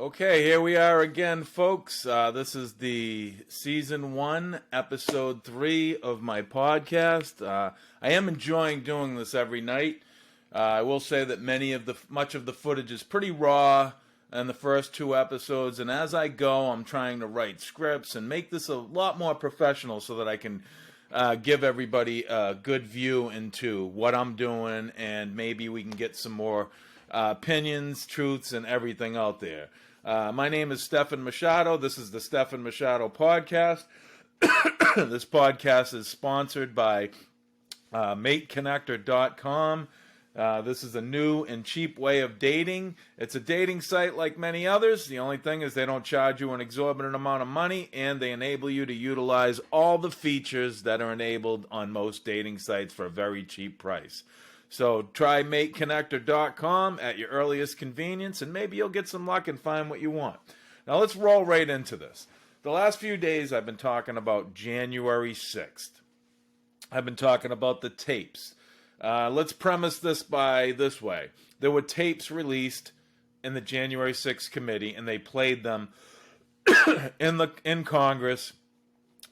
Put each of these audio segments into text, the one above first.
Okay, here we are again, folks. This is the season 1, episode 3 of my podcast. I am enjoying doing this every night. I will say that much of the footage is pretty raw in the first 2 episodes, and as I go, I'm trying to write scripts and make this a lot more professional so that I can give everybody a good view into what I'm doing, and maybe we can get some more opinions, truths, and everything out there. My name is Stefan Machado. This is the Stefan Machado podcast. This podcast is sponsored by MateConnector.com. This is a new and cheap way of dating. It's a dating site like many others. The only thing is they don't charge you an exorbitant amount of money, and they enable you to utilize all the features that are enabled on most dating sites for a very cheap price. So try MateConnector.com at your earliest convenience, and maybe you'll get some luck and find what you want. Now let's roll right into this. The last few days I've been talking about January 6th. I've been talking about the tapes. Let's premise this by this way. There were tapes released in the January 6th committee, and they played them in Congress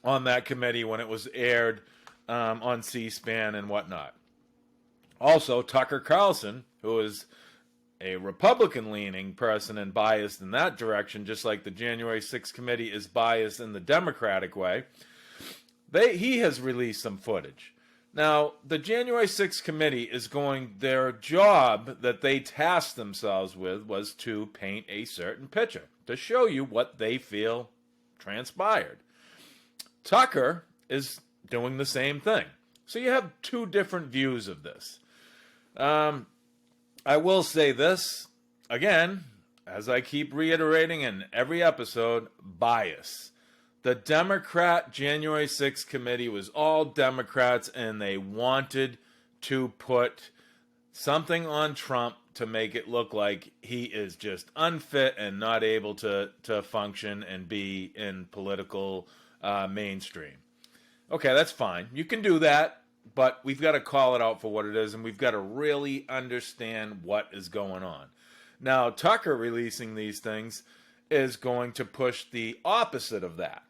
on that committee when it was aired on C-SPAN and whatnot. Also, Tucker Carlson, who is a Republican-leaning person and biased in that direction, just like the January 6th committee is biased in the Democratic way, he has released some footage. Now, the January 6th committee their job that they tasked themselves with was to paint a certain picture, to show you what they feel transpired. Tucker is doing the same thing. So you have 2 different views of this. I will say this, again, as I keep reiterating in every episode, bias. The Democrat January 6th committee was all Democrats, and they wanted to put something on Trump to make it look like he is just unfit and not able to function and be in political mainstream. Okay, that's fine. You can do that. But we've got to call it out for what it is, and we've got to really understand what is going on. Now, Tucker releasing these things is going to push the opposite of that.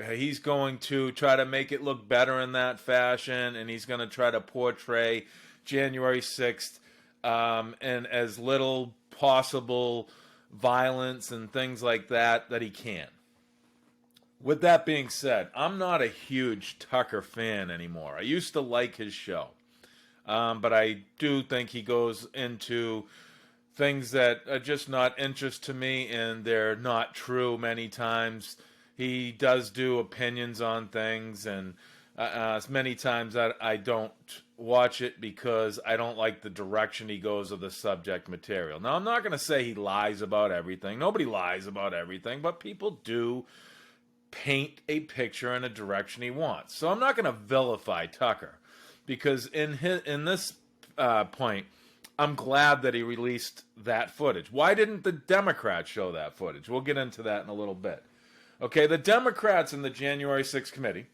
He's going to try to make it look better in that fashion, and he's going to try to portray January 6th in as little possible violence and things like that he can. With that being said, I'm not a huge Tucker fan anymore. I used to like his show, but I do think he goes into things that are just not interest to me, and they're not true many times. He does do opinions on things, and many times I don't watch it because I don't like the direction he goes of the subject material. Now, I'm not going to say he lies about everything. Nobody lies about everything, but people do paint a picture in a direction he wants. So I'm not going to vilify Tucker, because in this point, I'm glad that he released that footage. Why didn't the Democrats show that footage? We'll get into that in a little bit. Okay, the Democrats in the January 6th committee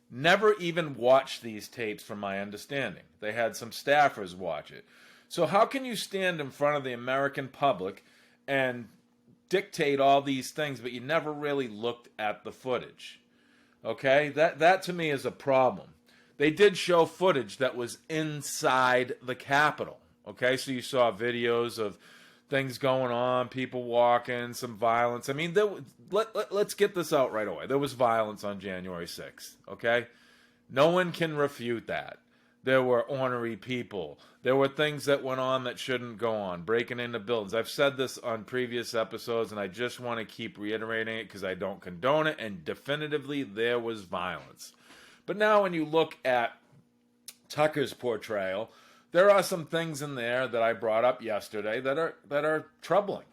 never even watched these tapes, from my understanding. They had some staffers watch it. So how can you stand in front of the American public and dictate all these things, but you never really looked at the footage? Okay, that to me is a problem. They did show footage that was inside the Capitol. Okay, so you saw videos of things going on, people walking, some violence. I mean, let's get this out right away. There was violence on January 6th, okay? No one can refute that. There were ornery people. There were things that went on that shouldn't go on, breaking into buildings. I've said this on previous episodes, and I just want to keep reiterating it because I don't condone it, and definitively there was violence. But now when you look at Tucker's portrayal, there are some things in there that I brought up yesterday that are troubling.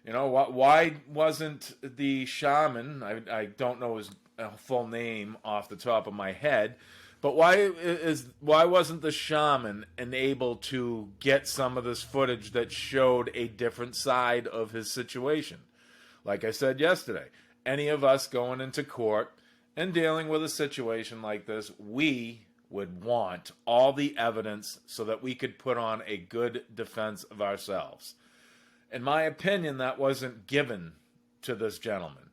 You know, why wasn't the shaman, I don't know his full name off the top of my head, but why wasn't the shaman able to get some of this footage that showed a different side of his situation? Like I said yesterday, any of us going into court and dealing with a situation like this, we would want all the evidence so that we could put on a good defense of ourselves. In my opinion, that wasn't given to this gentleman.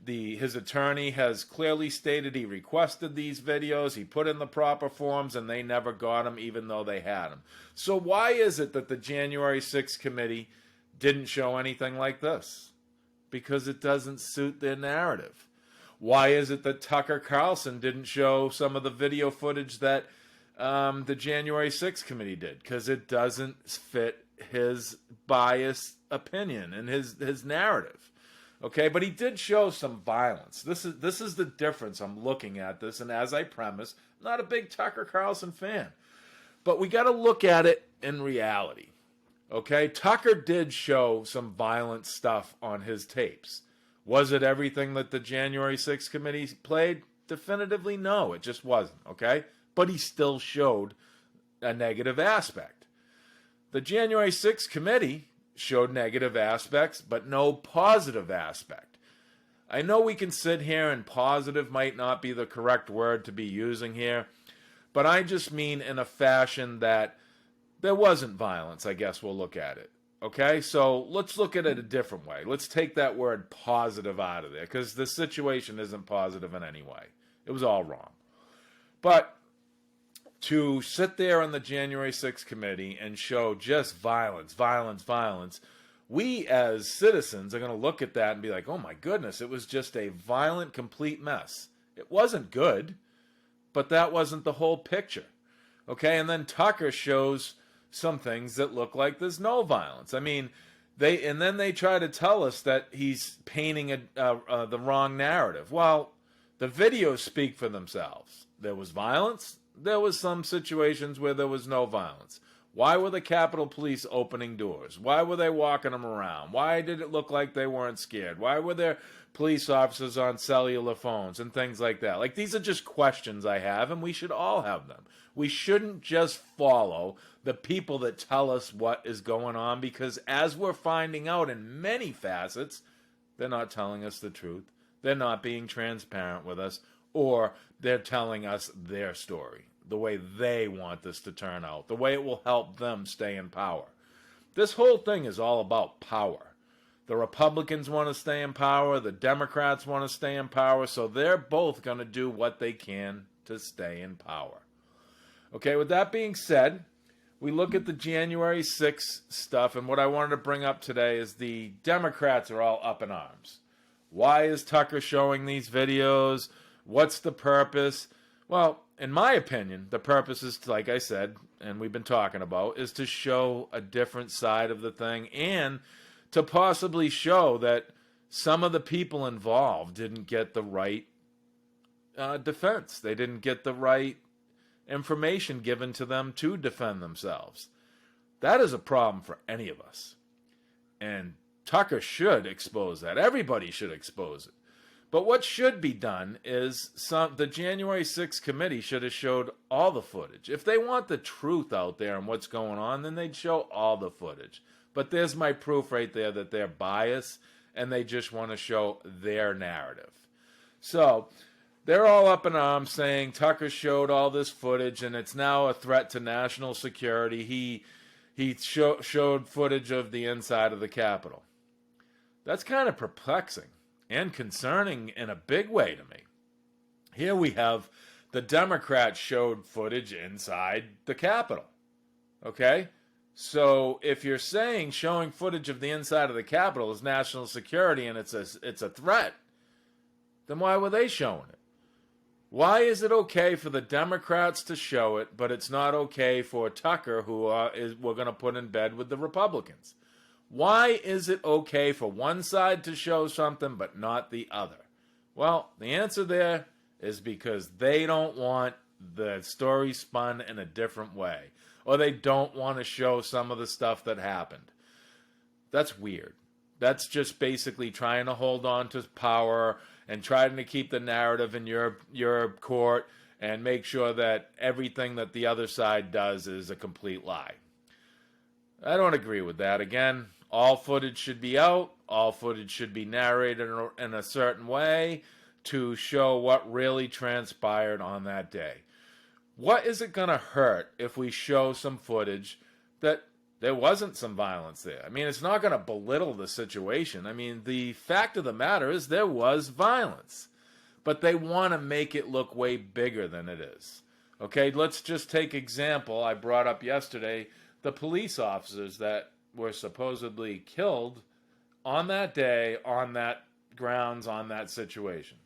His attorney has clearly stated he requested these videos, he put in the proper forms, and they never got them even though they had them. So why is it that the January 6th committee didn't show anything like this? Because it doesn't suit their narrative. Why is it that Tucker Carlson didn't show some of the video footage that the January 6th committee did? Because it doesn't fit his biased opinion and his narrative. Okay, but he did show some violence. This is the difference. I'm looking at this, and as I premise, I'm not a big Tucker Carlson fan. But we got to look at it in reality. Okay, Tucker did show some violent stuff on his tapes. Was it everything that the January 6th committee played? Definitively no, it just wasn't, okay? But he still showed a negative aspect. The January 6th committee showed negative aspects, but no positive aspect. I know we can sit here, and positive might not be the correct word to be using here, but I just mean in a fashion that there wasn't violence, I guess we'll look at it. Okay, so let's look at it a different way. Let's take that word positive out of there, because the situation isn't positive in any way. It was all wrong. But to sit there on the January 6th committee and show just violence, violence, violence, we as citizens are going to look at that and be like, oh my goodness, it was just a violent, complete mess. It wasn't good, but that wasn't the whole picture. Okay, and then Tucker shows some things that look like there's no violence. I mean, then they try to tell us that he's painting the wrong narrative. Well, the videos speak for themselves. There was violence. There was some situations where there was no violence. Why were the Capitol Police opening doors? Why were they walking them around? Why did it look like they weren't scared? Why were there police officers on cellular phones and things like that? Like, these are just questions I have, and we should all have them. We shouldn't just follow the people that tell us what is going on, because as we're finding out in many facets, they're not telling us the truth. They're not being transparent with us, or they're telling us their story, the way they want this to turn out, the way it will help them stay in power. This whole thing is all about power. The Republicans want to stay in power. The Democrats want to stay in power. So they're both going to do what they can to stay in power. Okay, with that being said, we look at the January 6th stuff, and what I wanted to bring up today is the Democrats are all up in arms. Why is Tucker showing these videos? What's the purpose? Well, in my opinion, the purpose is, like I said, and we've been talking about, is to show a different side of the thing, and to possibly show that some of the people involved didn't get the right defense. They didn't get the right information given to them to defend themselves. That is a problem for any of us. And Tucker should expose that. Everybody should expose it. But what should be done is the January 6th committee should have showed all the footage. If they want the truth out there and what's going on, then they'd show all the footage. But there's my proof right there that they're biased and they just want to show their narrative. So they're all up in arms saying Tucker showed all this footage and it's now a threat to national security. He showed footage of the inside of the Capitol. That's kind of perplexing and concerning in a big way to me. Here we have the Democrats showed footage inside the Capitol. Okay? So if you're saying showing footage of the inside of the Capitol is national security and it's a threat, then why were they showing it? Why is it okay for the Democrats to show it, but it's not okay for Tucker, who we're going to put in bed with the Republicans? Why is it okay for one side to show something, but not the other? Well, the answer there is because they don't want the story spun in a different way, or they don't want to show some of the stuff that happened. That's weird. That's just basically trying to hold on to power and trying to keep the narrative in your court and make sure that everything that the other side does is a complete lie. I don't agree with that. Again, all footage should be out. All footage should be narrated in a certain way to show what really transpired on that day. What is it going to hurt if we show some footage that there wasn't some violence there. I mean, it's not going to belittle the situation. I mean, the fact of the matter is there was violence, but they want to make it look way bigger than it is. Okay, let's just take example. I brought up yesterday the police officers that were supposedly killed on that day, on that grounds, on that situation.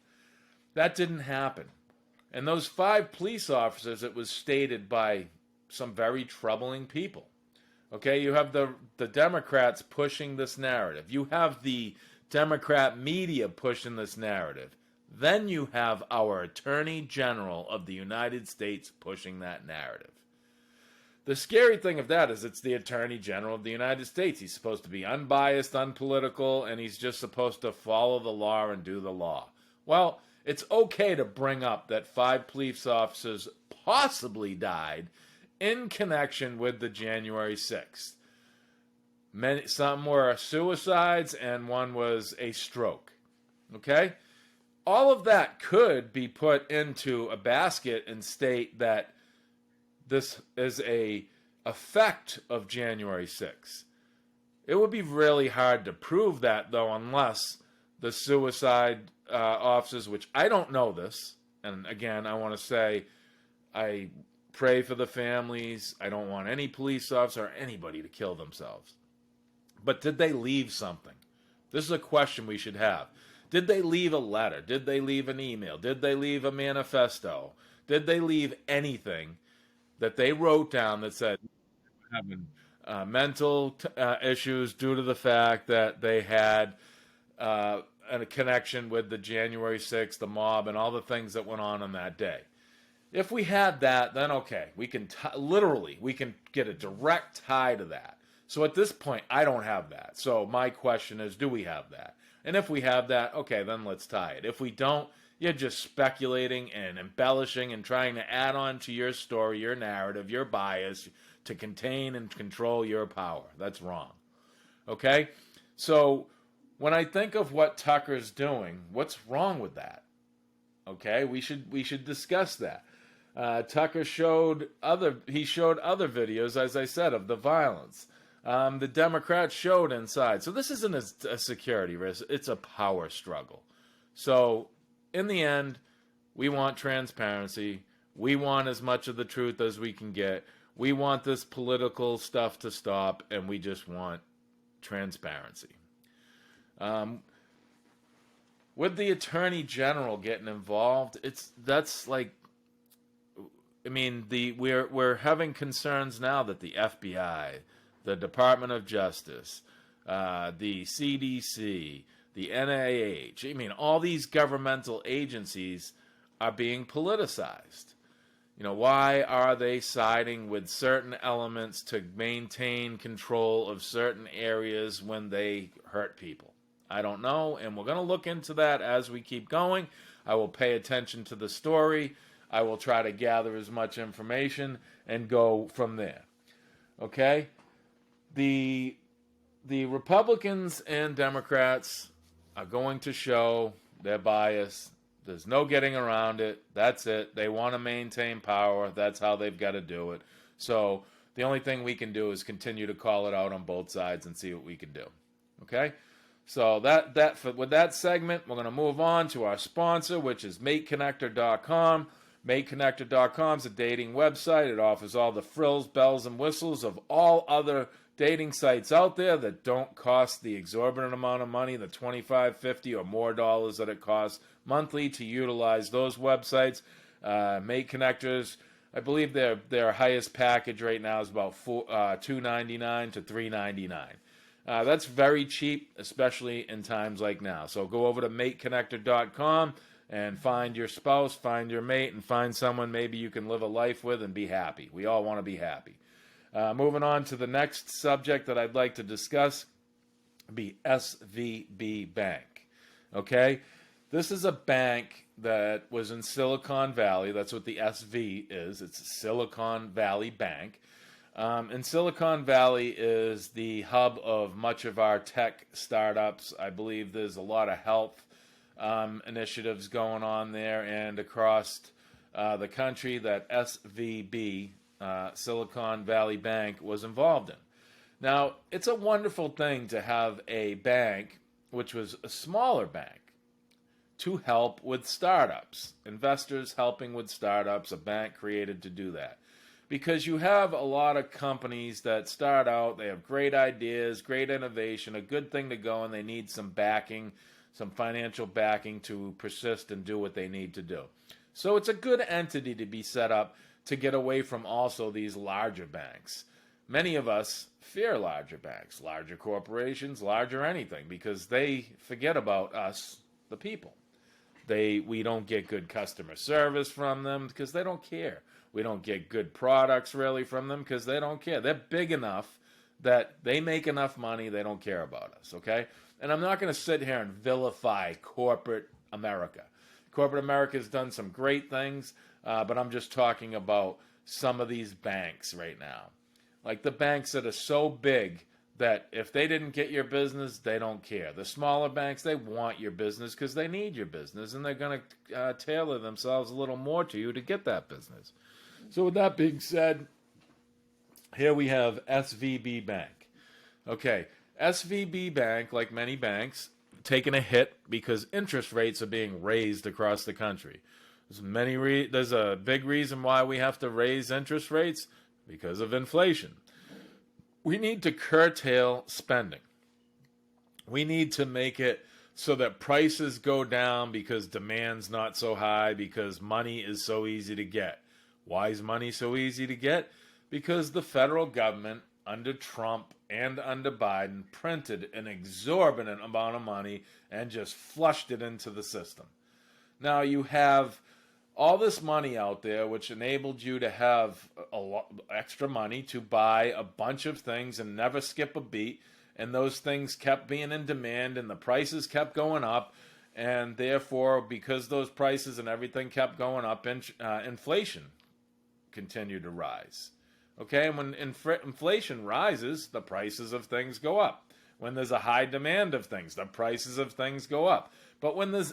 That didn't happen. And those 5 police officers, it was stated by some very troubling people. Okay, you have the Democrats pushing this narrative. You have the Democrat media pushing this narrative. Then you have our Attorney General of the United States pushing that narrative. The scary thing of that is it's the Attorney General of the United States. He's supposed to be unbiased, unpolitical, and he's just supposed to follow the law and do the law. Well, it's okay to bring up that 5 police officers possibly died in connection with the January 6th. Some were suicides and one was a stroke. Okay? All of that could be put into a basket and state that this is a effect of January 6th. It would be really hard to prove that, though, unless the suicide officers, which I don't know this, and again, I want to say I pray for the families. I don't want any police officer or anybody to kill themselves. But did they leave something? This is a question we should have. Did they leave a letter? Did they leave an email? Did they leave a manifesto? Did they leave anything that they wrote down that said having mental issues due to the fact that they had a connection with the January 6th, the mob, and all the things that went on that day? If we had that, then okay, we can we can get a direct tie to that. So at this point, I don't have that. So my question is, do we have that? And if we have that, okay, then let's tie it. If we don't, you're just speculating and embellishing and trying to add on to your story, your narrative, your bias to contain and control your power. That's wrong. Okay? So when I think of what Tucker's doing, what's wrong with that? Okay? We should discuss that. Tucker showed other videos, as I said, of the violence. The Democrats showed inside. So this isn't a security risk. It's a power struggle. So in the end, we want transparency. We want as much of the truth as we can get. We want this political stuff to stop, and we just want transparency. With the Attorney General getting involved, we're having concerns now that the FBI, the Department of Justice, the CDC, the NIH, all these governmental agencies are being politicized. Why are they siding with certain elements to maintain control of certain areas when they hurt people? I don't know, and we're going to look into that as we keep going. I will pay attention to the story. I will try to gather as much information and go from there. Okay? The Republicans and Democrats are going to show their bias. There's no getting around it. That's it. They want to maintain power. That's how they've got to do it. So the only thing we can do is continue to call it out on both sides and see what we can do. Okay? So with that segment, we're going to move on to our sponsor, which is MateConnector.com. MateConnector.com is a dating website. It offers all the frills, bells, and whistles of all other dating sites out there that don't cost the exorbitant amount of money, the $25, $50, or more dollars that it costs monthly to utilize those websites. Mate Connectors, I believe their highest package right now is about $2.99 to $3.99. That's very cheap, especially in times like now. So go over to MateConnector.com and find your spouse, find your mate, and find someone maybe you can live a life with and be happy. We all want to be happy. Moving on to the next subject that I'd like to discuss, be SVB Bank. Okay? This is a bank that was in Silicon Valley. That's what the SV is. It's Silicon Valley Bank. And Silicon Valley is the hub of much of our tech startups. I believe there's a lot of health initiatives going on there and across the country that SVB, Silicon Valley Bank, was involved in. Now, it's a wonderful thing to have a bank, which was a smaller bank, to help with startups. Investors helping with startups, a bank created to do that. Because you have a lot of companies that start out, they have great ideas, great innovation, a good thing to go, and they need some backing, some financial backing to persist and do what they need to do. So it's a good entity to be set up to get away from also these larger banks. Many of us fear larger banks, larger corporations, larger anything, because they forget about us, the people. We don't get good customer service from them because they don't care. We don't get good products really from them because they don't care. They're big enough that they make enough money, they don't care about us, okay? And I'm not going to sit here and vilify corporate America. Corporate America has done some great things, but I'm just talking about some of these banks right now. Like the banks that are so big that if they didn't get your business, they don't care. The smaller banks, they want your business because they need your business, and they're going to tailor themselves a little more to you to get that business. So with that being said, here we have SVB Bank. Okay, SVB Bank, like many banks, taking a hit because interest rates are being raised across the country. There's a big reason why we have to raise interest rates, because of inflation. We need to curtail spending. We need to make it so that prices go down because demand's not so high, because money is so easy to get. Why is money so easy to get? Because the federal government, under Trump and under Biden, printed an exorbitant amount of money and just flushed it into the system. Now you have all this money out there, which enabled you to have a lot extra money to buy a bunch of things and never skip a beat. And those things kept being in demand and the prices kept going up. And therefore, because those prices and everything kept going up, inflation continued to rise. Okay, and when inflation rises, the prices of things go up. When there's a high demand of things, the prices of things go up. But when there's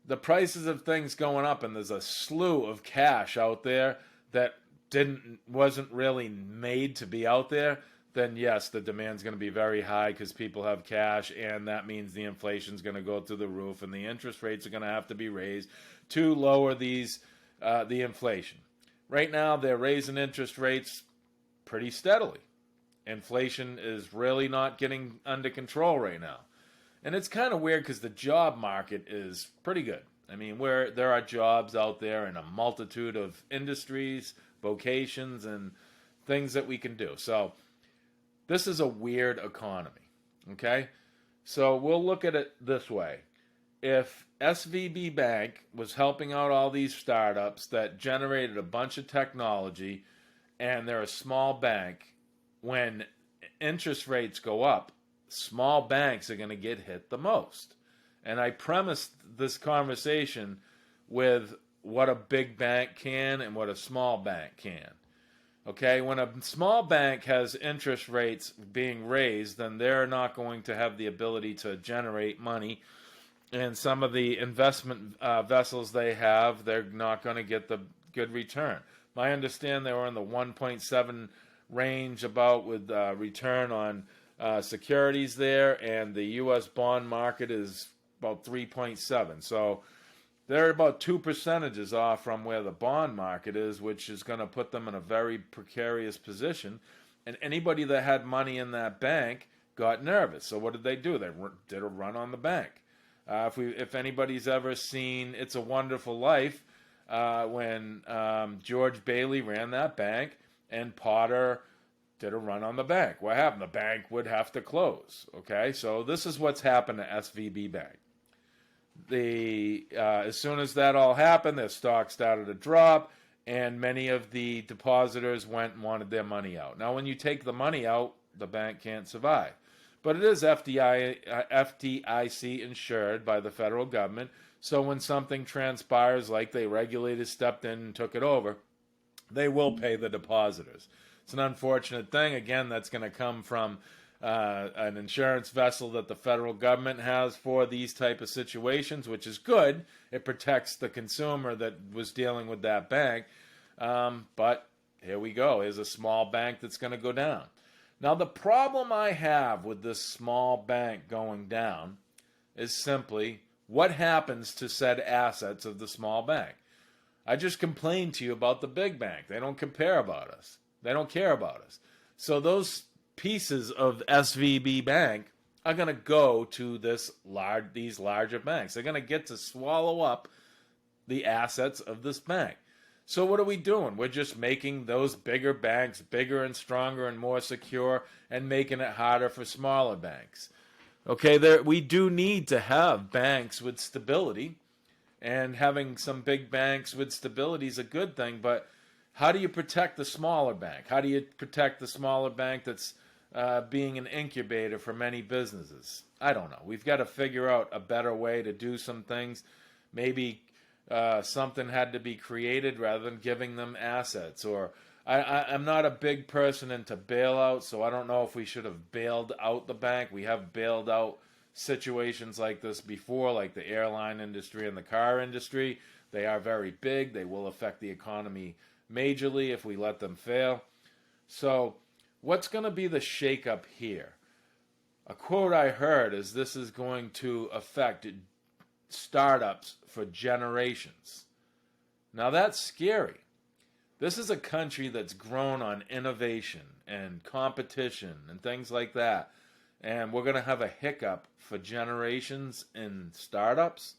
the prices of things going up and there's a slew of cash out there that wasn't really made to be out there, then yes, the demand's going to be very high because people have cash, and that means the inflation's going to go through the roof and the interest rates are going to have to be raised to lower the inflation. Right now, they're raising interest rates pretty steadily. Inflation is really not getting under control right now. And it's kind of weird because the job market is pretty good. I mean, there are jobs out there in a multitude of industries, vocations, and things that we can do. So this is a weird economy, okay? So we'll look at it this way. If SVB Bank was helping out all these startups that generated a bunch of technology, and they're a small bank, when interest rates go up, small banks are going to get hit the most. And I premised this conversation with what a big bank can and what a small bank can. Okay, when a small bank has interest rates being raised, then they're not going to have the ability to generate money. And some of the investment vessels they have, they're not going to get the good return. I understand they were in the 1.7 range about with return on securities there, and the U.S. bond market is about 3.7. So they're about 2% off from where the bond market is, which is going to put them in a very precarious position. And anybody that had money in that bank got nervous. So what did they do? They did a run on the bank. If anybody's ever seen It's a Wonderful Life, when George Bailey ran that bank and Potter did a run on the bank, what happened? The bank would have to close. Okay, so this is what's happened to SVB Bank. As soon as that all happened, their stock started to drop, and many of the depositors went and wanted their money out. Now, when you take the money out, the bank can't survive. But it is FDIC insured by the federal government, so when something transpires, like the regulators stepped in and took it over, they will pay the depositors. It's an unfortunate thing. Again, that's going to come from an insurance vessel that the federal government has for these type of situations, which is good. It protects the consumer that was dealing with that bank. But here we go. Here's a small bank that's going to go down. Now, the problem I have with this small bank going down is simply what happens to said assets of the small bank. I just complained to you about the big bank. They don't care about us. They don't care about us. So those pieces of SVB Bank are going to go to these larger banks. They're going to get to swallow up the assets of this bank. So what are we doing? We're just making those bigger banks bigger and stronger and more secure and making it harder for smaller banks. Okay, we do need to have banks with stability, and having some big banks with stability is a good thing, but how do you protect the smaller bank? How do you protect the smaller bank that's being an incubator for many businesses? I don't know. We've got to figure out a better way to do some things. Maybe something had to be created rather than giving them assets. Or I'm not a big person into bailouts, so I don't know if we should have bailed out the bank. We have bailed out situations like this before, like the airline industry and the car industry. They are very big. They will affect the economy majorly if we let them fail. So what's going to be the shakeup here? A quote I heard is this is going to affect startups for generations. Now that's scary. This is a country that's grown on innovation and competition and things like that. And we're going to have a hiccup for generations in startups.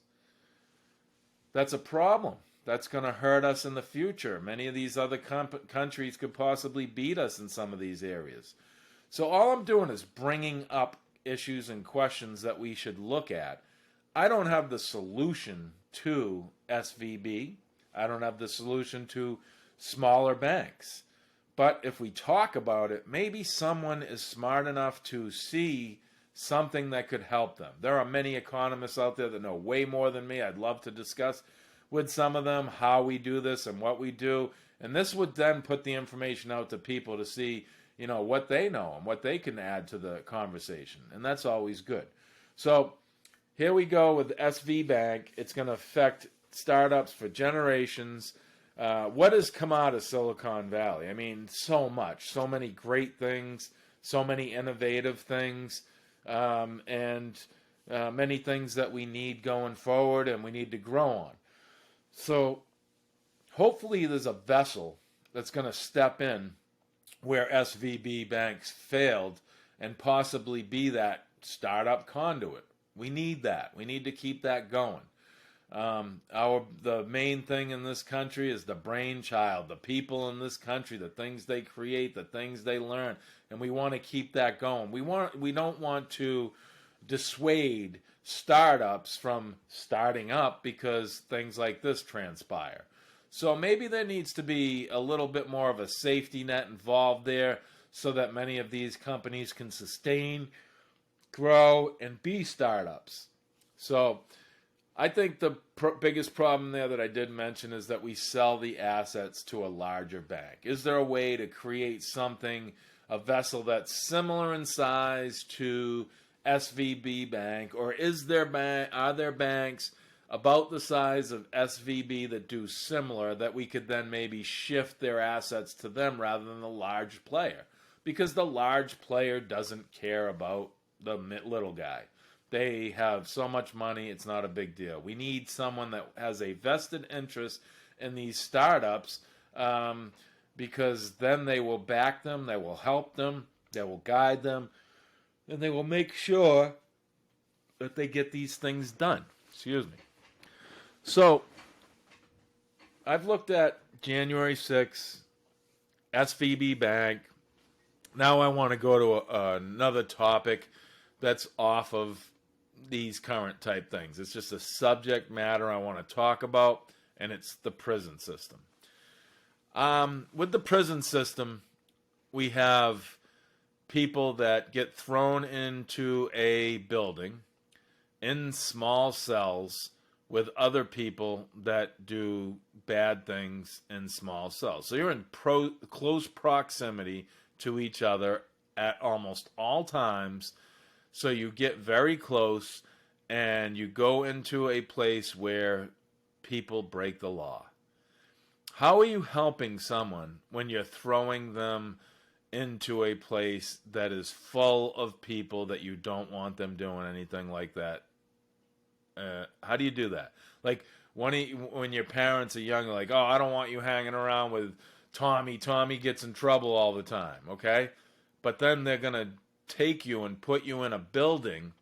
That's a problem. That's going to hurt us in the future. Many of these other countries could possibly beat us in some of these areas. So all I'm doing is bringing up issues and questions that we should look at. I don't have the solution to SVB. I don't have the solution to smaller banks. But if we talk about it, maybe someone is smart enough to see something that could help them. There are many economists out there that know way more than me. I'd love to discuss with some of them how we do this and what we do. And this would then put the information out to people to see, what they know and what they can add to the conversation. And that's always good. So here we go with SV Bank. It's going to affect startups for generations. What has come out of Silicon Valley? I mean, so much, so many great things, so many innovative things, and many things that we need going forward and we need to grow on. So hopefully there's a vessel that's going to step in where SVB banks failed and possibly be that startup conduit. We need that. We need to keep that going. The main thing in this country is the brainchild, the people in this country, the things they create, the things they learn, and we want to keep that going. We don't want to dissuade startups from starting up because things like this transpire. So maybe there needs to be a little bit more of a safety net involved there so that many of these companies can sustain, grow, and be startups. So I think the biggest problem there that I did mention is that we sell the assets to a larger bank. Is there a way to create something, a vessel that's similar in size to SVB Bank, or are there banks about the size of SVB that do similar that we could then maybe shift their assets to them rather than the large player? Because the large player doesn't care about the little guy. They have so much money, it's not a big deal. We need someone that has a vested interest in these startups because then they will back them, they will help them, they will guide them, and they will make sure that they get these things done. Excuse me. So, I've looked at January 6th, SVB Bank. Now I want to go to another topic that's off of these current type things. It's just a subject matter I want to talk about, and it's the prison system. With the prison system, we have people that get thrown into a building in small cells with other people that do bad things in small cells. So you're in close proximity to each other at almost all times. So you get very close and you go into a place where people break the law. How are you helping someone when you're throwing them into a place that is full of people that you don't want them doing anything like that. How do you do that? Like when your parents are young, like, oh, I don't want you hanging around with Tommy. Tommy gets in trouble all the time, okay? But then they're going to take you and put you in a building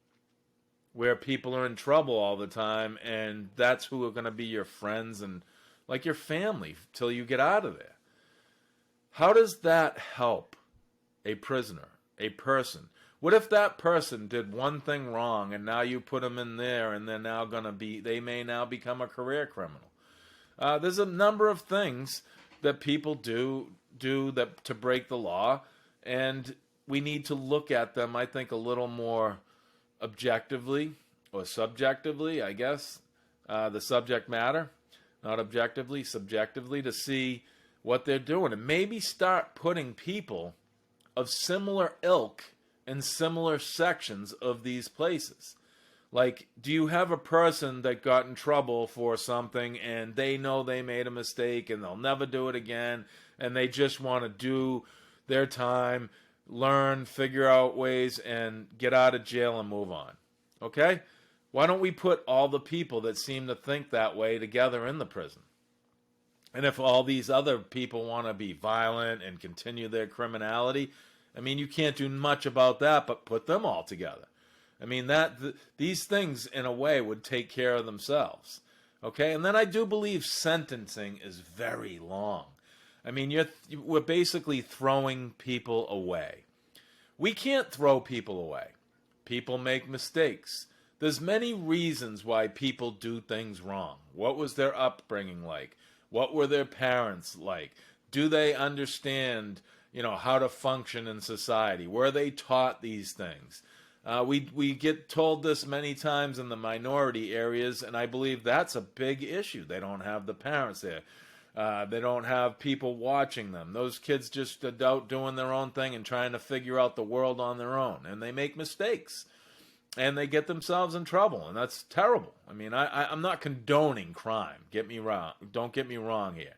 where people are in trouble all the time, and that's who are going to be your friends and like your family till you get out of there. How does that help a prisoner, a person? What if that person did one thing wrong and now you put them in there and they may now become a career criminal? There's a number of things that people do that to break the law, and we need to look at them, I think, a little more objectively or subjectively, I guess, the subject matter, not objectively, subjectively, to see what they're doing and maybe start putting people of similar ilk in similar sections of these places. Like, do you have a person that got in trouble for something and they know they made a mistake and they'll never do it again, and they just want to do their time, learn, figure out ways, and get out of jail and move on? Okay? Why don't we put all the people that seem to think that way together in the prison? And if all these other people want to be violent and continue their criminality, I mean, you can't do much about that, but put them all together. I mean, these things, in a way, would take care of themselves. Okay? And then I do believe sentencing is very long. I mean, we're basically throwing people away. We can't throw people away. People make mistakes. There's many reasons why people do things wrong. What was their upbringing like? What were their parents like? Do they understand, how to function in society? Were they taught these things? We get told this many times in the minority areas, and I believe that's a big issue. They don't have the parents there. They don't have people watching them. Those kids just are out doing their own thing and trying to figure out the world on their own, and they make mistakes. And they get themselves in trouble, and that's terrible. I mean, I'm not condoning crime. Don't get me wrong here.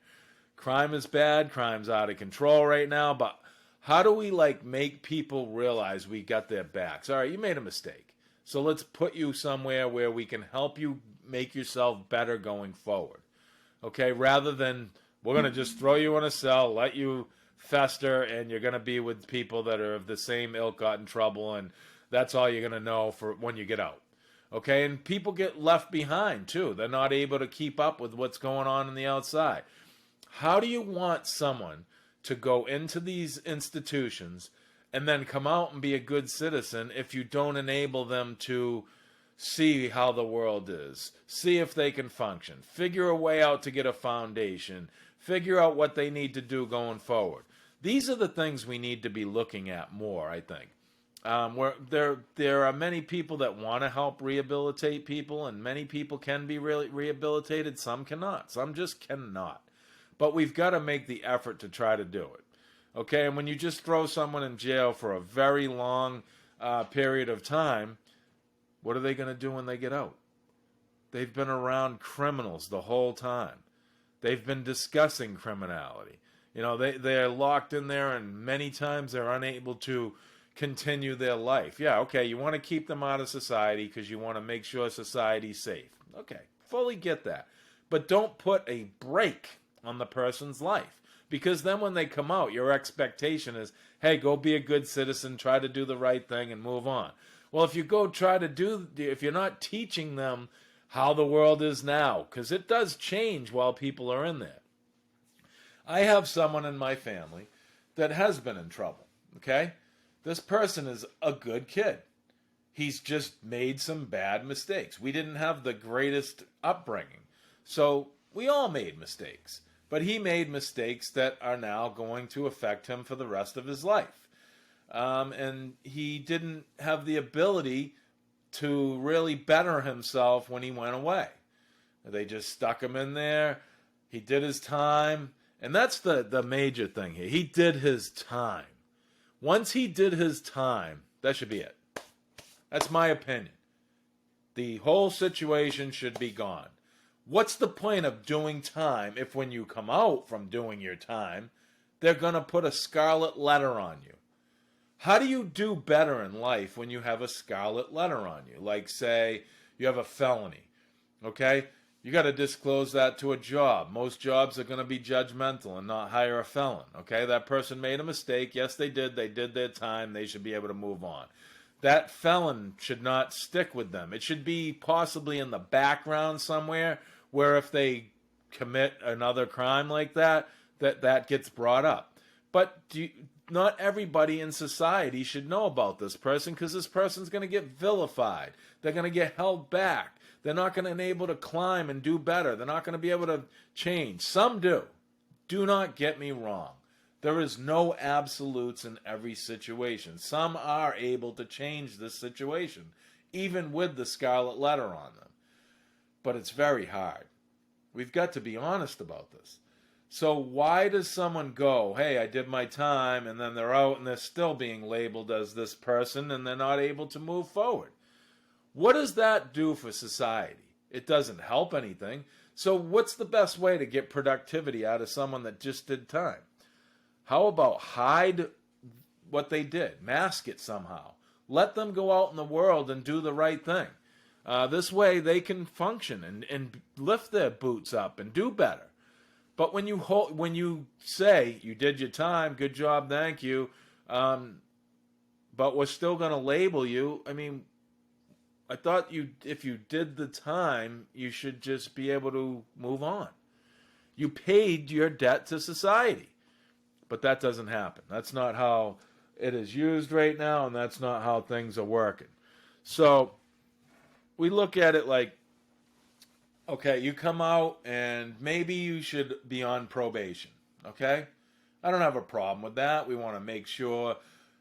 Crime is bad. Crime's out of control right now. But how do we make people realize we got their backs? All right, you made a mistake, so let's put you somewhere where we can help you make yourself better going forward. Okay, rather than we're going to just throw you in a cell, let you fester, and you're going to be with people that are of the same ilk, got in trouble, and that's all you're going to know for when you get out. Okay, and people get left behind, too. They're not able to keep up with what's going on the outside. How do you want someone to go into these institutions and then come out and be a good citizen if you don't enable them to see how the world is, see if they can function, figure a way out to get a foundation, figure out what they need to do going forward? These are the things we need to be looking at more, I think. There are many people that want to help rehabilitate people, and many people can be really rehabilitated. Some cannot. Some just cannot. But we've got to make the effort to try to do it. Okay, and when you just throw someone in jail for a very long period of time, what are they going to do when they get out? They've been around criminals the whole time. They've been discussing criminality. They're locked in there, and many times they're unable to continue their life. Yeah, okay, you want to keep them out of society because you want to make sure society's safe. Okay, fully get that. But don't put a brake on the person's life, because then when they come out, your expectation is, hey, go be a good citizen, try to do the right thing, and move on. Well, if you're not teaching them how the world is now, because it does change while people are in there. I have someone in my family that has been in trouble, okay? This person is a good kid. He's just made some bad mistakes. We didn't have the greatest upbringing, so we all made mistakes. But he made mistakes that are now going to affect him for the rest of his life. And he didn't have the ability to really better himself when he went away. They just stuck him in there. He did his time. And that's the major thing here. He did his time. Once he did his time, that should be it. That's my opinion. The whole situation should be gone. What's the point of doing time if when you come out from doing your time, they're going to put a scarlet letter on you. How do you do better in life when you have a scarlet letter on you? Like, say, you have a felony, okay? You got to disclose that to a job. Most jobs are going to be judgmental and not hire a felon, okay? That person made a mistake. Yes, they did. They did their time. They should be able to move on. That felon should not stick with them. It should be possibly in the background somewhere where if they commit another crime like that, that gets brought up. But not everybody in society should know about this person, because this person's going to get vilified. They're going to get held back. They're not going to be able to climb and do better. They're not going to be able to change. Some do. Do not get me wrong. There is no absolutes in every situation. Some are able to change this situation, even with the scarlet letter on them. But it's very hard. We've got to be honest about this. So why does someone go, hey, I did my time, and then they're out and they're still being labeled as this person and they're not able to move forward? What does that do for society? It doesn't help anything. So what's the best way to get productivity out of someone that just did time? How about hide what they did? Mask it somehow. Let them go out in the world and do the right thing. This way they can function and lift their boots up and do better. But when you say you did your time, good job, thank you, but we're still going to label you, I mean, I thought if you did the time, you should just be able to move on. You paid your debt to society. But that doesn't happen. That's not how it is used right now, and that's not how things are working. So we look at it like, okay, you come out and maybe you should be on probation, okay? I don't have a problem with that. We want to make sure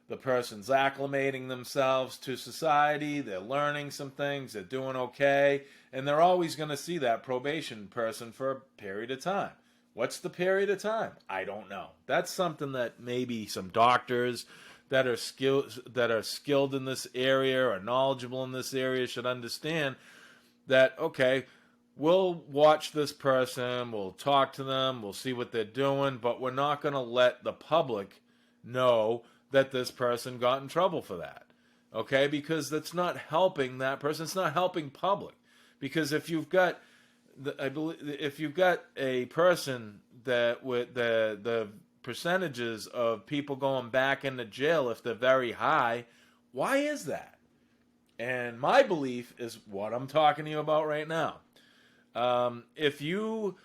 the person's acclimating themselves to society, they're learning some things, they're doing okay, and they're always going to see that probation person for a period of time. What's the period of time? I don't know. That's something that maybe some doctors that are skilled in this area or knowledgeable in this area should understand that, okay, we'll watch this person, we'll talk to them, we'll see what they're doing, but we're not going to let the public know that this person got in trouble for that. Okay? Because that's not helping that person. It's not helping public. Because if you've got if you've got a person that with the percentages of people going back into jail, if they're very high, why is that? And my belief is what I'm talking to you about right now. If you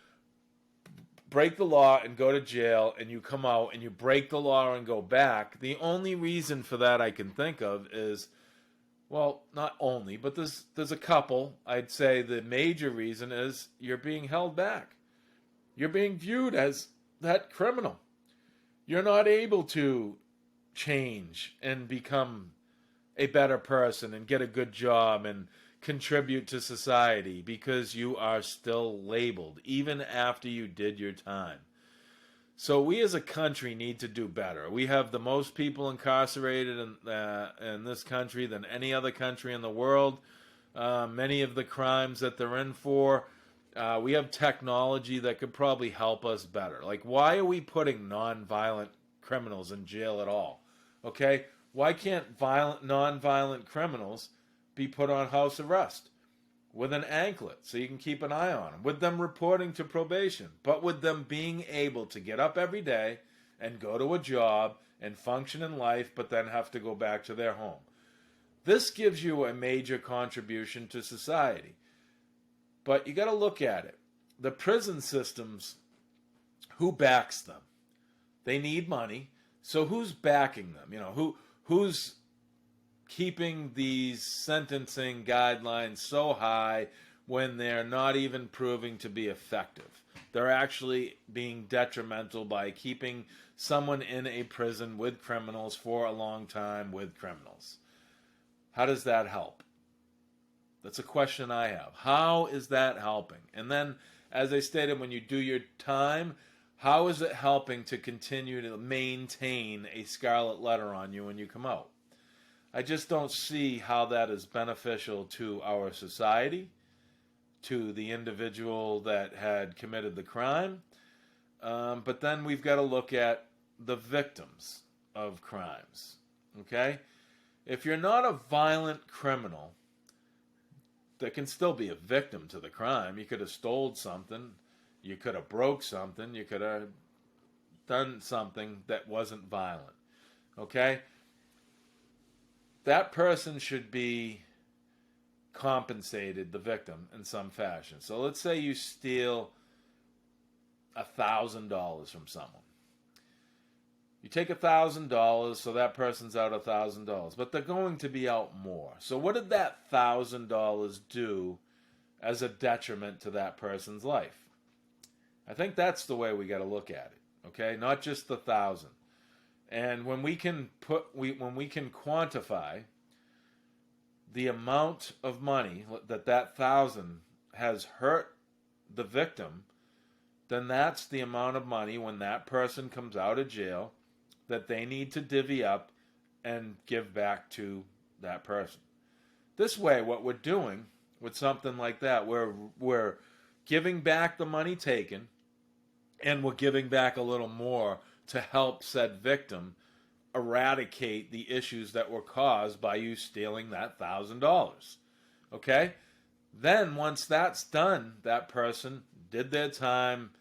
break the law and go to jail and you come out and you break the law and go back, the only reason for that I can think of is, well, not only, but there's a couple. I'd say the major reason is you're being held back. You're being viewed as that criminal. You're not able to change and become a better person and get a good job and contribute to society because you are still labeled, even after you did your time. So we as a country need to do better. We have the most people incarcerated in this country than any other country in the world. Many of the crimes that they're in for, we have technology that could probably help us better. Like, why are we putting non-violent criminals in jail at all? Okay? Why can't non-violent criminals be put on house arrest with an anklet so you can keep an eye on them, with them reporting to probation, but with them being able to get up every day and go to a job and function in life, but then have to go back to their home? This gives you a major contribution to society. But you got to look at it. The prison systems, who backs them? They need money. So who's backing them? You know, who's keeping these sentencing guidelines so high when they're not even proving to be effective? They're actually being detrimental by keeping someone in a prison with criminals for a long time with criminals. How does that help? That's a question I have. How is that helping? And then, as I stated, when you do your time, how is it helping to continue to maintain a scarlet letter on you when you come out? I just don't see how that is beneficial to our society, to the individual that had committed the crime. But then we've got to look at the victims of crimes. Okay? If you're not a violent criminal, there can still be a victim to the crime. You could have stole something. You could have broke something. You could have done something that wasn't violent. Okay? That person should be compensated, the victim, in some fashion. So let's say you steal $1,000 from someone. You take $1,000, so that person's out $1,000, but they're going to be out more. So what did that $1,000 do as a detriment to that person's life? I think that's the way we got to look at it. Okay, not just the 1,000. And when we can quantify the amount of money that 1,000 has hurt the victim, then that's the amount of money when that person comes out of jail that they need to divvy up and give back to that person. This way, what we're doing with something like that, we're giving back the money taken, and we're giving back a little more to help said victim eradicate the issues that were caused by you stealing that $1,000. Okay? Then, once that's done, that person did their time,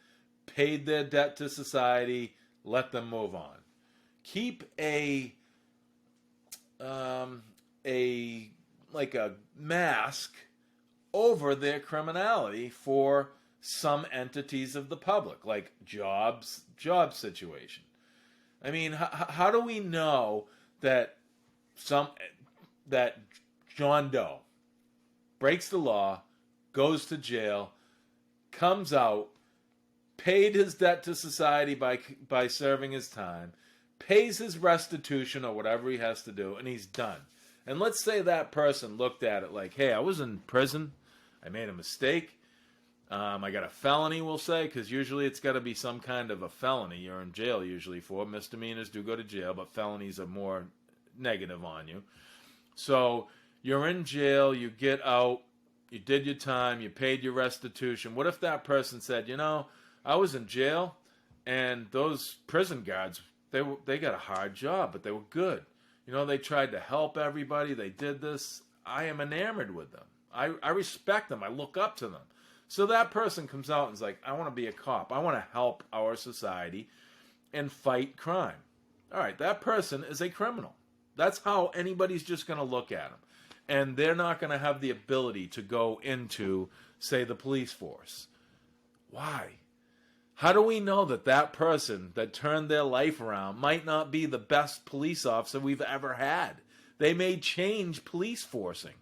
paid their debt to society, let them move on. Keep a mask over their criminality for some entities of the public, like job situation. I mean, how do we know that John Doe breaks the law, goes to jail, comes out, paid his debt to society by serving his time, pays his restitution or whatever he has to do, and he's done? And let's say that person looked at it like, hey, I was in prison, I made a mistake, I got a felony, we'll say, because usually it's got to be some kind of a felony you're in jail usually for. Misdemeanors do go to jail, but felonies are more negative on you. So you're in jail, you get out, you did your time, you paid your restitution. What if that person said, you know, I was in jail, and those prison guards, they got a hard job, but they were good. You know, they tried to help everybody. They did this. I am enamored with them. I respect them. I look up to them. So that person comes out and is like, I want to be a cop. I want to help our society and fight crime. All right, that person is a criminal. That's how anybody's just going to look at them. And they're not going to have the ability to go into, say, the police force. Why? How do we know that that person that turned their life around might not be the best police officer we've ever had? They may change police forcing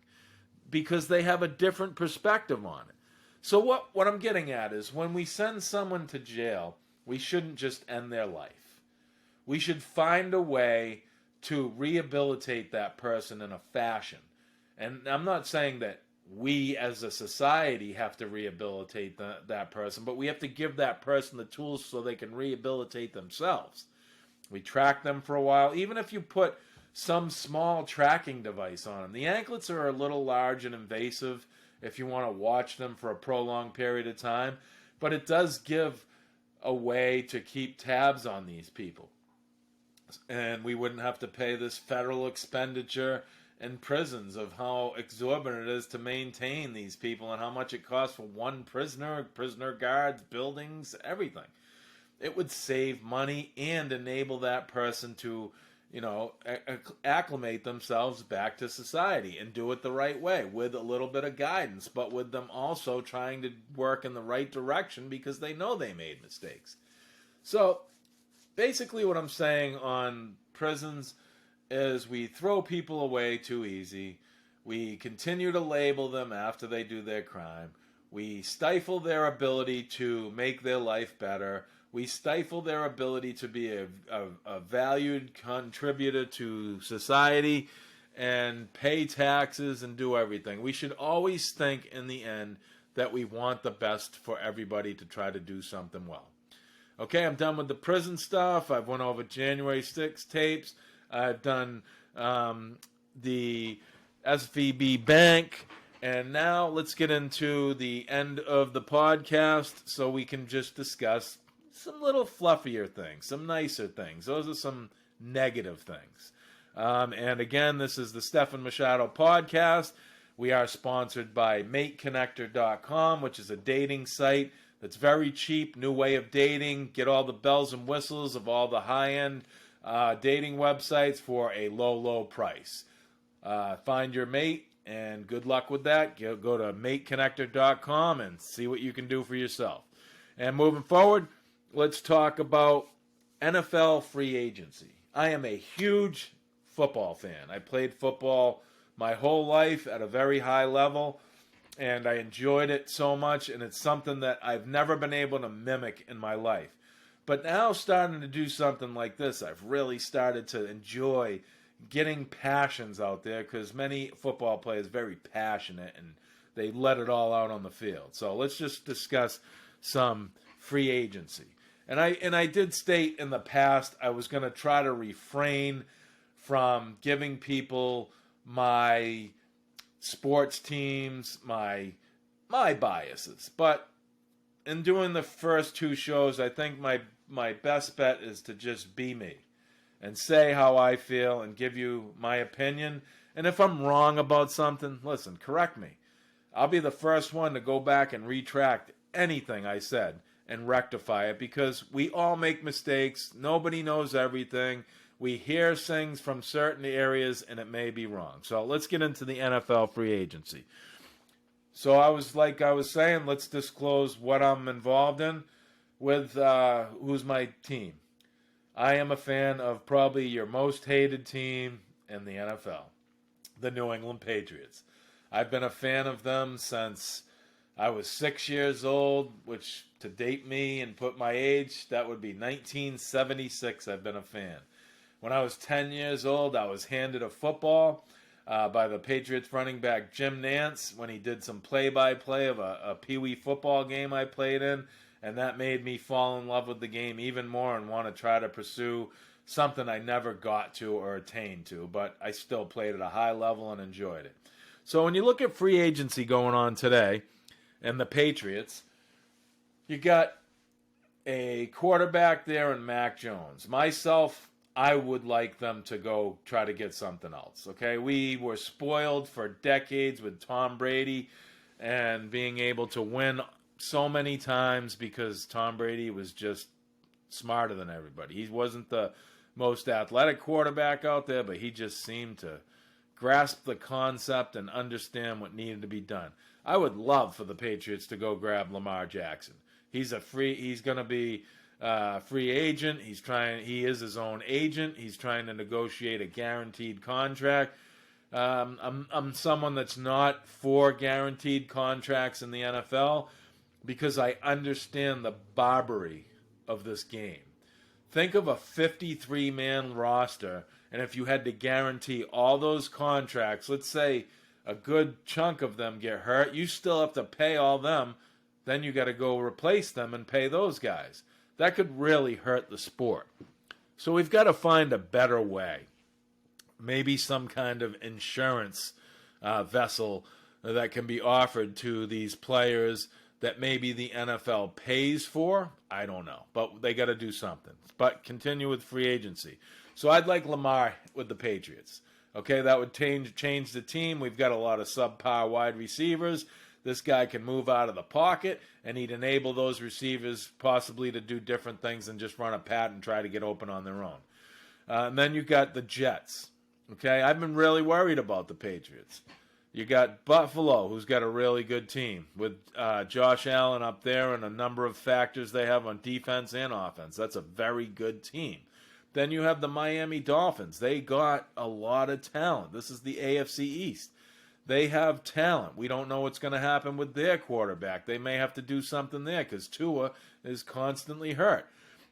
because they have a different perspective on it. So what I'm getting at is when we send someone to jail, we shouldn't just end their life. We should find a way to rehabilitate that person in a fashion. And I'm not saying that we as a society have to rehabilitate that person, but we have to give that person the tools so they can rehabilitate themselves. We track them for a while, even if you put some small tracking device on them. The anklets are a little large and invasive if you want to watch them for a prolonged period of time, but it does give a way to keep tabs on these people. And we wouldn't have to pay this federal expenditure in prisons of how exorbitant it is to maintain these people and how much it costs for one prisoner guards, buildings, everything. It would save money and enable that person to, you know, acclimate themselves back to society and do it the right way with a little bit of guidance, but with them also trying to work in the right direction because they know they made mistakes. So basically what I'm saying on prisons is we throw people away too easy. We continue to label them after they do their crime. We stifle their ability to make their life better. We stifle their ability to be a valued contributor to society and pay taxes and do everything. We should always think in the end that we want the best for everybody to try to do something well. Okay, I'm done with the prison stuff. I've went over January 6 tapes. I've done the SVB Bank. And now let's get into the end of the podcast so we can just discuss some little fluffier things, some nicer things. Those are some negative things. And again, this is the Stefan Machado podcast. We are sponsored by MateConnector.com, which is a dating site that's very cheap, new way of dating. Get all the bells and whistles of all the high-end dating websites for a low, low price. Find your mate, and good luck with that. Go to MateConnector.com and see what you can do for yourself. And moving forward, let's talk about NFL free agency. I am a huge football fan. I played football my whole life at a very high level, and I enjoyed it so much, and it's something that I've never been able to mimic in my life. But now starting to do something like this, I've really started to enjoy getting passions out there, because many football players are very passionate, and they let it all out on the field. So let's just discuss some free agency. And I did state in the past I was going to try to refrain from giving people my sports teams, my biases. But in doing the first two shows, I think my best bet is to just be me and say how I feel and give you my opinion. And if I'm wrong about something, listen, correct me. I'll be the first one to go back and retract anything I said and rectify it, because we all make mistakes. Nobody knows everything. We hear things from certain areas, and it may be wrong. So let's get into the NFL free agency. So I was saying, let's disclose what I'm involved in with who's my team. I am a fan of probably your most hated team in the NFL, the New England Patriots. I've been a fan of them since I was 6 years old, which to date me and put my age, that would be 1976 I've been a fan. When I was 10 years old, I was handed a football by the Patriots running back Jim Nance when he did some play-by-play of a Pee Wee football game I played in, and that made me fall in love with the game even more and want to try to pursue something I never got to or attained to, but I still played at a high level and enjoyed it. So when you look at free agency going on today and the Patriots, you got a quarterback there in Mac Jones. Myself, I would like them to go try to get something else, okay? We were spoiled for decades with Tom Brady and being able to win so many times because Tom Brady was just smarter than everybody. He wasn't the most athletic quarterback out there, but he just seemed to grasp the concept and understand what needed to be done. I would love for the Patriots to go grab Lamar Jackson. He's going to be a free agent. He is his own agent. He's trying to negotiate a guaranteed contract. I'm someone that's not for guaranteed contracts in the NFL because I understand the barbarity of this game. Think of a 53-man roster, and if you had to guarantee all those contracts, let's say a good chunk of them get hurt, you still have to pay all them. Then you got to go replace them and pay those guys. That could really hurt the sport. So we've got to find a better way. Maybe some kind of insurance vessel that can be offered to these players that maybe the NFL pays for. I don't know. But they got to do something. But continue with free agency. So I'd like Lamar with the Patriots. Okay, that would change the team. We've got a lot of subpar wide receivers. This guy can move out of the pocket, and he'd enable those receivers possibly to do different things than just run a pat and try to get open on their own. And then you've got the Jets. Okay, I've been really worried about the Patriots. You got Buffalo, who's got a really good team with Josh Allen up there and a number of factors they have on defense and offense. That's a very good team. Then you have the Miami Dolphins. They got a lot of talent. This is the AFC East. They have talent. We don't know what's going to happen with their quarterback. They may have to do something there because Tua is constantly hurt.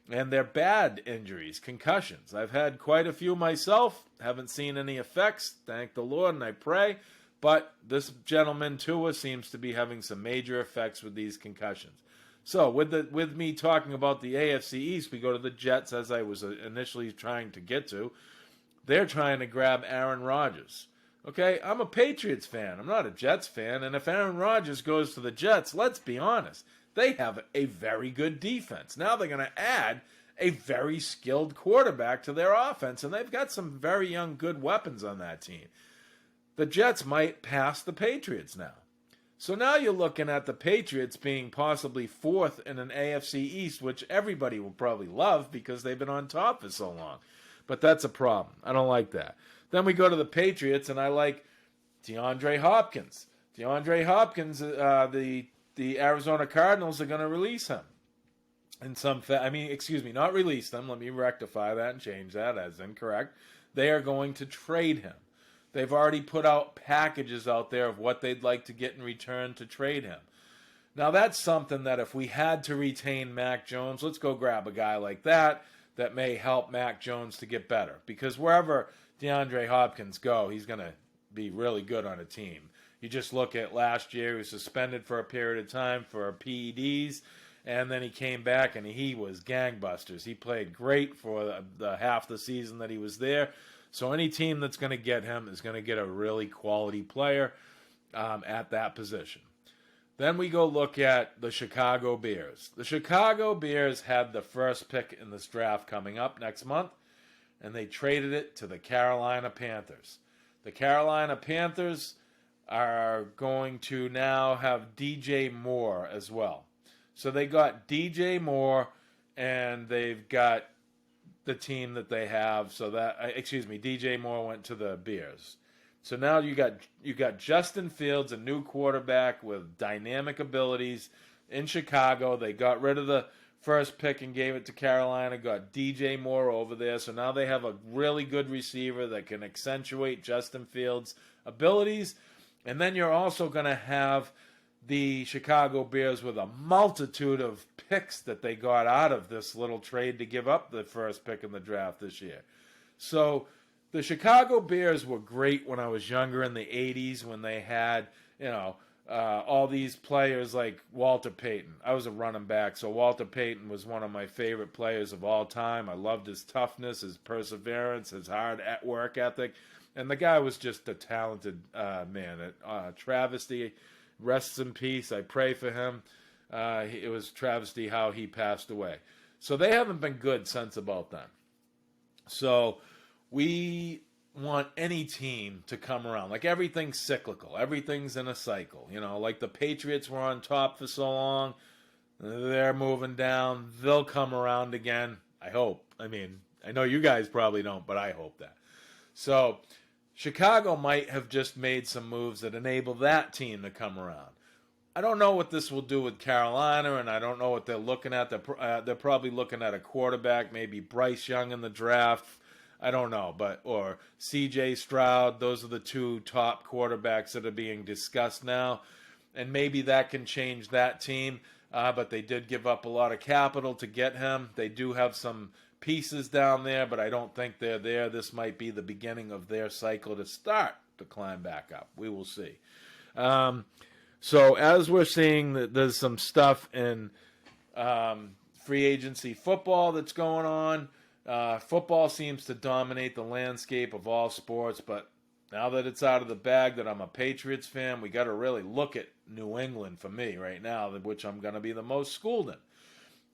And they're bad injuries, concussions. I've had quite a few myself. Haven't seen any effects. Thank the Lord, and I pray. But this gentleman, Tua, seems to be having some major effects with these concussions. So with me talking about the AFC East, we go to the Jets, as I was initially trying to get to. They're trying to grab Aaron Rodgers. Okay, I'm a Patriots fan. I'm not a Jets fan. And if Aaron Rodgers goes to the Jets, let's be honest, They have a very good defense. Now they're going to add a very skilled quarterback to their offense, and they've got some very young, good weapons on that team. The Jets might pass the Patriots now. So now you're looking at the Patriots being possibly fourth in an AFC East, which everybody will probably love because they've been on top for so long. But that's a problem. I don't like that. Then we go to the Patriots, and I like DeAndre Hopkins. DeAndre Hopkins, the Arizona Cardinals are going to release him. Not release them. Let me rectify that and change that as incorrect. They are going to trade him. They've already put out packages out there of what they'd like to get in return to trade him. Now, that's something that if we had to retain Mac Jones, let's go grab a guy like that may help Mac Jones to get better. Because wherever DeAndre Hopkins go, he's going to be really good on a team. You just look at last year, he was suspended for a period of time for PEDs, and then he came back and he was gangbusters. He played great for the half the season that he was there. So any team that's going to get him is going to get a really quality player at that position. Then we go look at the Chicago Bears. The Chicago Bears had the first pick in this draft coming up next month, and they traded it to the Carolina Panthers. The Carolina Panthers are going to now have DJ Moore as well. So they got DJ Moore, and they've got the team that they have. So that, DJ Moore went to the Bears. So now you got Justin Fields, a new quarterback with dynamic abilities in Chicago. They got rid of the first pick and gave it to Carolina, got DJ Moore over there. So now they have a really good receiver that can accentuate Justin Fields' abilities. And then you're also going to have the Chicago Bears with a multitude of picks that they got out of this little trade to give up the first pick in the draft this year. So the Chicago Bears were great when I was younger in the 80s when they had, all these players like Walter Payton. I was a running back, so Walter Payton was one of my favorite players of all time. I loved his toughness, his perseverance, his hard work ethic. And the guy was just a talented man. Travesty, rests in peace. I pray for him. It was travesty how he passed away. So they haven't been good since about then. So we want any team to come around. Like everything's cyclical. Everything's in a cycle. Like the Patriots were on top for so long. They're moving down. They'll come around again. I hope. I know you guys probably don't, but I hope that. So Chicago might have just made some moves that enable that team to come around. I don't know what this will do with Carolina, and I don't know what they're looking at. They're probably looking at a quarterback, maybe Bryce Young in the draft. I don't know, or C.J. Stroud. Those are the two top quarterbacks that are being discussed now, and maybe that can change that team. But they did give up a lot of capital to get him. They do have some pieces down there, but I don't think they're there. This might be the beginning of their cycle to start to climb back up. We will see. So as we're seeing, there's some stuff in free agency football that's going on. Football seems to dominate the landscape of all sports, but now that it's out of the bag that I'm a Patriots fan, we got to really look at New England for me right now, which I'm going to be the most schooled in.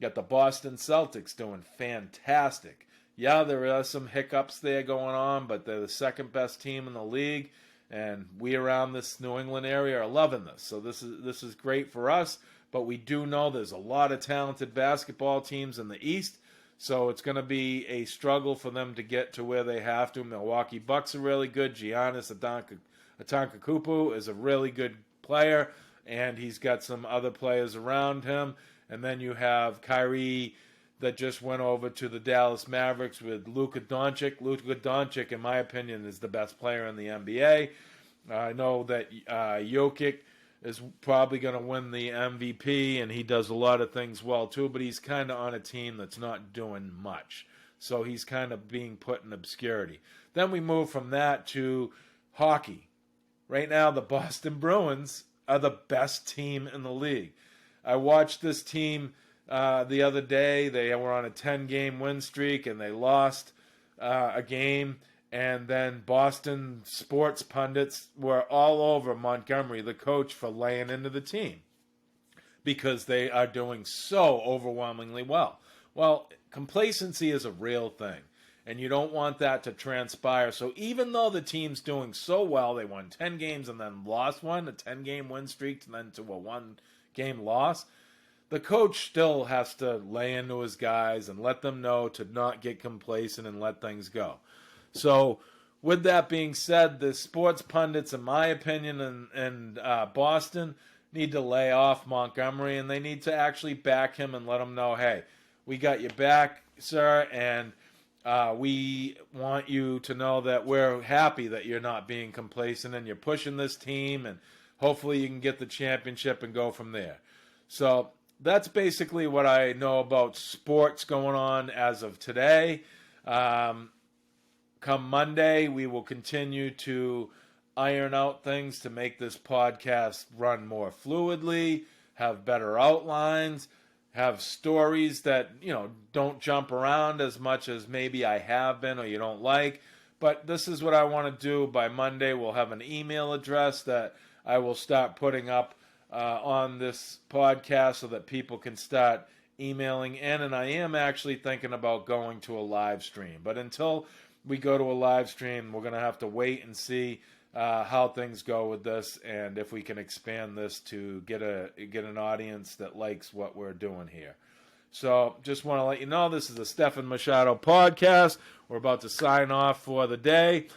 Got the Boston Celtics doing fantastic. Yeah, there are some hiccups there going on, but they're the second best team in the league, and we around this New England area are loving this. So this is great for us, but we do know there's a lot of talented basketball teams in the East, so it's going to be a struggle for them to get to where they have to. Milwaukee Bucks are really good. Giannis Antetokounmpo is a really good player, and he's got some other players around him. And then you have Kyrie that just went over to the Dallas Mavericks with Luka Doncic. Luka Doncic, in my opinion, is the best player in the NBA. I know that Jokic is probably going to win the MVP, and he does a lot of things well too, but he's kind of on a team that's not doing much. So he's kind of being put in obscurity. Then we move from that to hockey. Right now, the Boston Bruins are the best team in the league. I watched this team the other day. They were on a 10-game win streak, and they lost a game. And then Boston sports pundits were all over Montgomery, the coach, for laying into the team. because they are doing so overwhelmingly well. Well, complacency is a real thing, and you don't want that to transpire. So even though the team's doing so well, they won 10 games and then lost one, a 10-game win streak, and then to a 1-game loss, the coach still has to lay into his guys and let them know to not get complacent and let things go. So with that being said, the sports pundits, in my opinion, in Boston need to lay off Montgomery, and they need to actually back him and let him know, hey, we got your back, sir, and we want you to know that we're happy that you're not being complacent and you're pushing this team, and hopefully you can get the championship and go from there. So that's basically what I know about sports going on as of today. Come Monday, we will continue to iron out things to make this podcast run more fluidly, have better outlines, have stories that, don't jump around as much as maybe I have been or you don't like. But this is what I want to do. By Monday, we'll have an email address that I will start putting up on this podcast so that people can start emailing in. And I am actually thinking about going to a live stream. But until we go to a live stream, we're going to have to wait and see how things go with this, and if we can expand this to get an audience that likes what we're doing here. So just want to let you know, this is a Stefan Machado podcast. We're about to sign off for the day.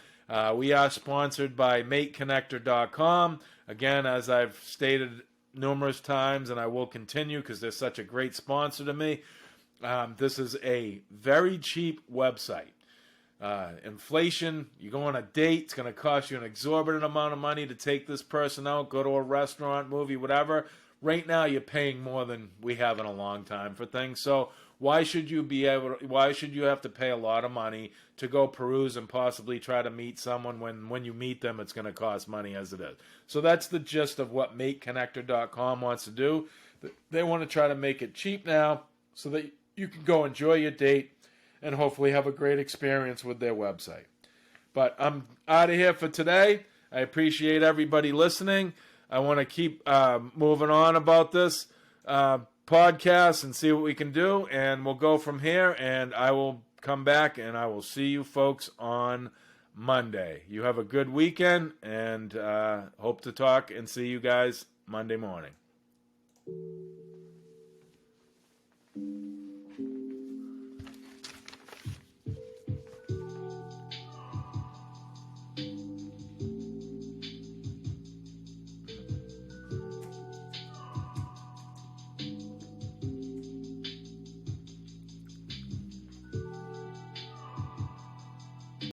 We are sponsored by MateConnector.com. Again, as I've stated numerous times, and I will continue because they're such a great sponsor to me, this is a very cheap website. Inflation, you go on a date, it's going to cost you an exorbitant amount of money to take this person out, go to a restaurant, movie, whatever. Right now, you're paying more than we have in a long time for things. So why should you have to pay a lot of money to go peruse and possibly try to meet someone when you meet them, it's going to cost money as it is? So that's the gist of what MateConnector.com wants to do. They want to try to make it cheap now so that you can go enjoy your date and hopefully have a great experience with their website. But I'm out of here for today. I appreciate everybody listening. I want to keep moving on about this podcast and see what we can do, and we'll go from here, and I will come back, and I will see you folks on Monday. You have a good weekend, and hope to talk and see you guys Monday morning.